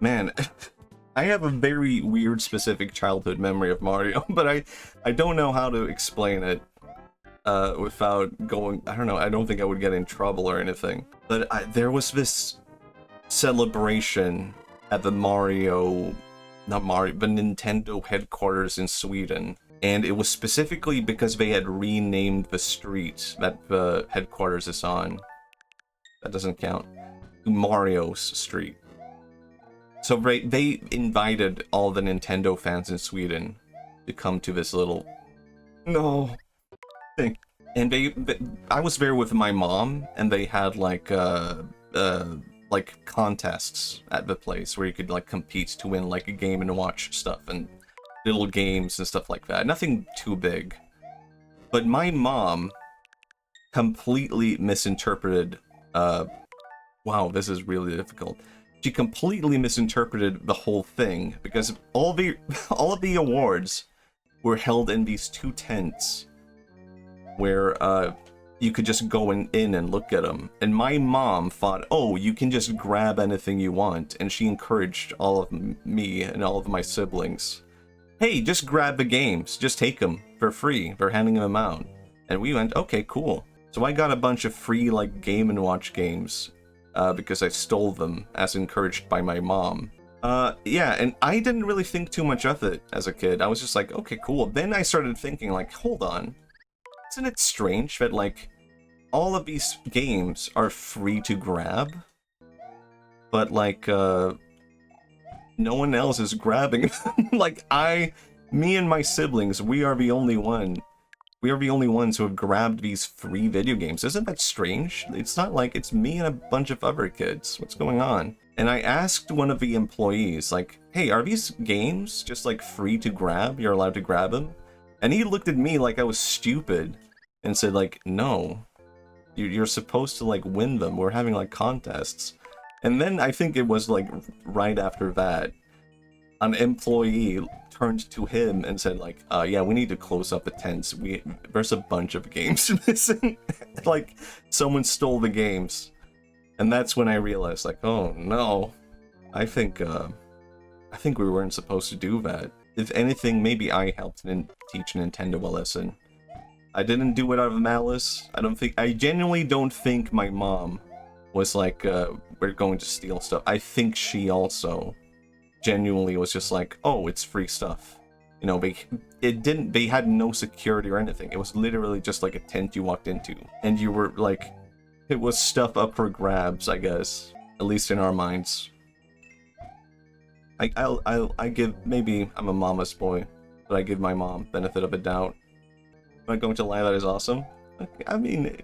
Man, I have a very weird specific childhood memory of Mario, but I don't know how to explain it without going, I don't know, I don't think I would get in trouble or anything. But there was this celebration at the not Mario, but Nintendo headquarters in Sweden. And it was specifically because they had renamed the street that the headquarters is on. That doesn't count. To Mario's Street. So they invited all the Nintendo fans in Sweden to come to this little thing. And I was there with my mom, and they had like contests at the place where you could like compete to win like a Game and Watch stuff and little games and stuff like that. Nothing too big. But my mom completely misinterpreted. Wow, this is really difficult. She completely misinterpreted the whole thing because all of the awards were held in these two tents where you could just go in and look at them. And my mom thought, oh, you can just grab anything you want. And she encouraged all of me and all of my siblings. Hey, just grab the games. Just take them for free. They're handing them out. And we went, okay, cool. So I got a bunch of free like Game & Watch games because I stole them as encouraged by my mom. Yeah, and I didn't really think too much of it as a kid. I was just like, okay, cool. Then I started thinking like, hold on. Isn't it strange that, like, all of these games are free to grab, but, like, no one else is grabbing them? Like, me and my siblings, we are the only ones who have grabbed these free video games. Isn't that strange? It's not like it's me and a bunch of other kids. What's going on? And I asked one of the employees, like, hey, are these games just, like, free to grab? You're allowed to grab them? And he looked at me like I was stupid and said, like, no, you're supposed to, like, win them. We're having, like, contests. And then I think it was, like, right after that, an employee turned to him and said, like, yeah, we need to close up the tents. There's a bunch of games missing. Like, someone stole the games. And that's when I realized, like, oh, no. I think we weren't supposed to do that. If anything, maybe I helped teach Nintendo a lesson. I didn't do it out of malice. I genuinely don't think my mom was like, we're going to steal stuff. I think she also genuinely was just like, oh, it's free stuff. You know, they had no security or anything. It was literally just like a tent you walked into. And you were like, it was stuff up for grabs, I guess. At least in our minds. I give, maybe I'm a mama's boy, but I give my mom benefit of a doubt. Am I going to lie that is awesome? Okay, I mean,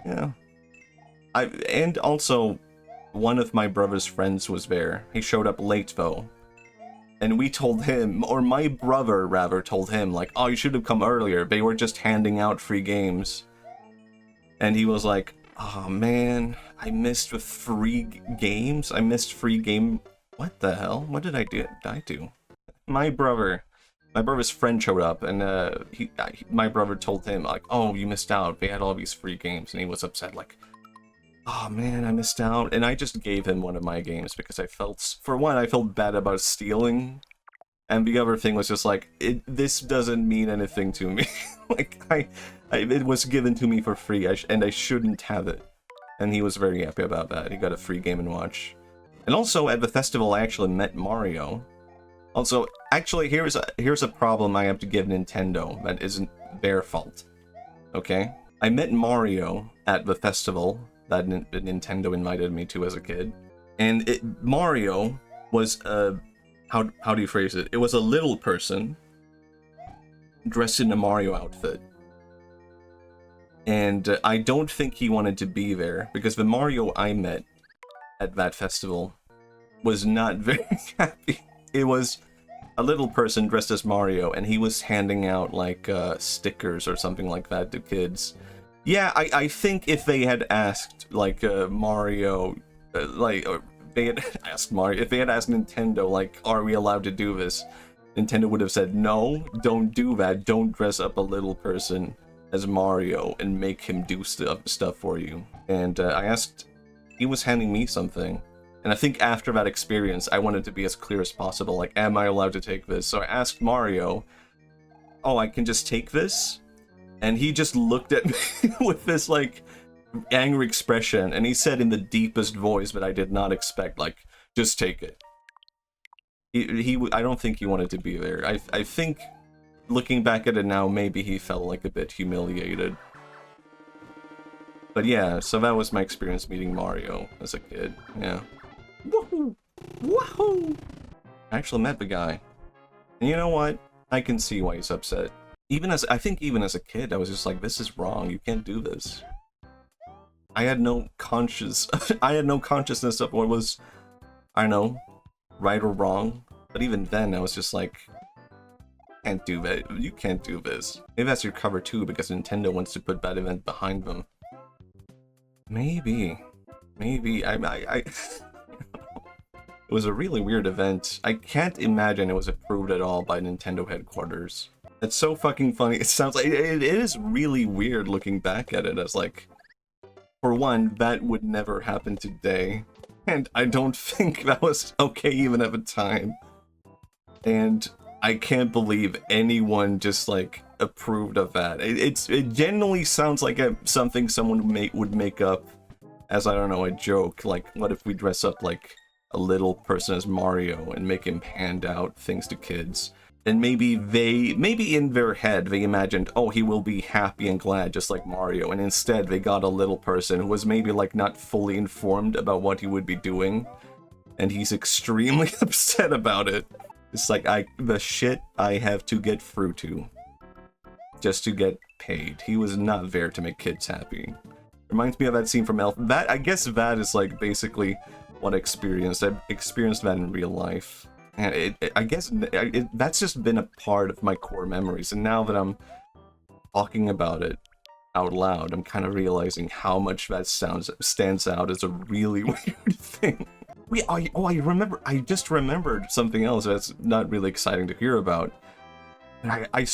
yeah. And also, one of my brother's friends was there. He showed up late though. And we told him, or my brother rather told him, like, oh, you should have come earlier. They were just handing out free games. And he was like, oh man, I missed the free games? I missed free game... What the hell? What did I do? My brother's friend showed up, and my brother told him, like, oh, you missed out. They had all these free games, and he was upset, like, oh man, I missed out. And I just gave him one of my games because I felt bad about stealing, and the other thing was just like, this doesn't mean anything to me. Like, it was given to me for free, and I shouldn't have it. And he was very happy about that. He got a free Game & Watch. And also, at the festival, I actually met Mario. Also, actually, here's a problem I have to give Nintendo that isn't their fault. Okay? I met Mario at the festival that Nintendo invited me to as a kid. And Mario was, how do you phrase it? It was a little person dressed in a Mario outfit. And I don't think he wanted to be there, because the Mario I met at that festival was not very happy. It was a little person dressed as Mario, and he was handing out, like, stickers or something like that to kids. Yeah, I think if they had asked, like, Mario, they had asked Mario, if they had asked Nintendo, like, are we allowed to do this? Nintendo would have said, no, don't do that. Don't dress up a little person as Mario and make him do stuff for you. And I asked, he was handing me something. And I think after that experience, I wanted to be as clear as possible. Like, am I allowed to take this? So I asked Mario, oh, I can just take this? And he just looked at me with this, like, angry expression. And he said in the deepest voice that I did not expect, like, just take it. I don't think he wanted to be there. I think, looking back at it now, maybe he felt like a bit humiliated. But yeah, so that was my experience meeting Mario as a kid. Yeah. Woohoo! Woohoo! I actually met the guy. And you know what? I can see why he's upset. I think even as a kid, I was just like, this is wrong, you can't do this. I had no consciousness of what was, I don't know, right or wrong. But even then, I was just like, can't do that, you can't do this. Maybe that's your cover too, because Nintendo wants to put that event behind them. Maybe. It was a really weird event. I can't imagine it was approved at all by Nintendo headquarters. It's so fucking funny. It sounds like it is really weird looking back at it as like, for one, that would never happen today. And I don't think that was okay even at the time. And I can't believe anyone just like approved of that. It genuinely sounds like something someone would make up as, I don't know, a joke. Like, what if we dress up like a little person as Mario and make him hand out things to kids? And maybe in their head they imagined, oh, he will be happy and glad just like Mario, and instead they got a little person who was maybe like not fully informed about what he would be doing, and he's extremely upset about it. It's like, the shit I have to get through to just to get paid. He was not there to make kids happy. Reminds me of that scene from Elf. I guess that is like basically what I experienced. I experienced that in real life. And I guess that's just been a part of my core memories. And now that I'm talking about it out loud, I'm kind of realizing how much that stands out as a really weird thing. I just remembered something else that's not really exciting to hear about. I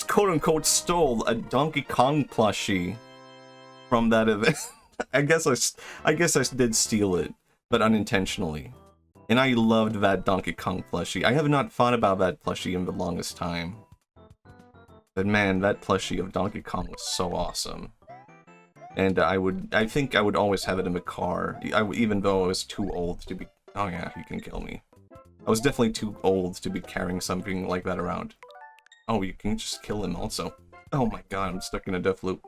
quote-unquote stole a Donkey Kong plushie from that event. I guess I did steal it, but unintentionally. And I loved that Donkey Kong plushie. I have not thought about that plushie in the longest time. But man, that plushie of Donkey Kong was so awesome. And I think I would always have it in the car, even though I was too old to be... Oh yeah, he can kill me. I was definitely too old to be carrying something like that around. Oh, you can just kill him also. Oh my god, I'm stuck in a death loop.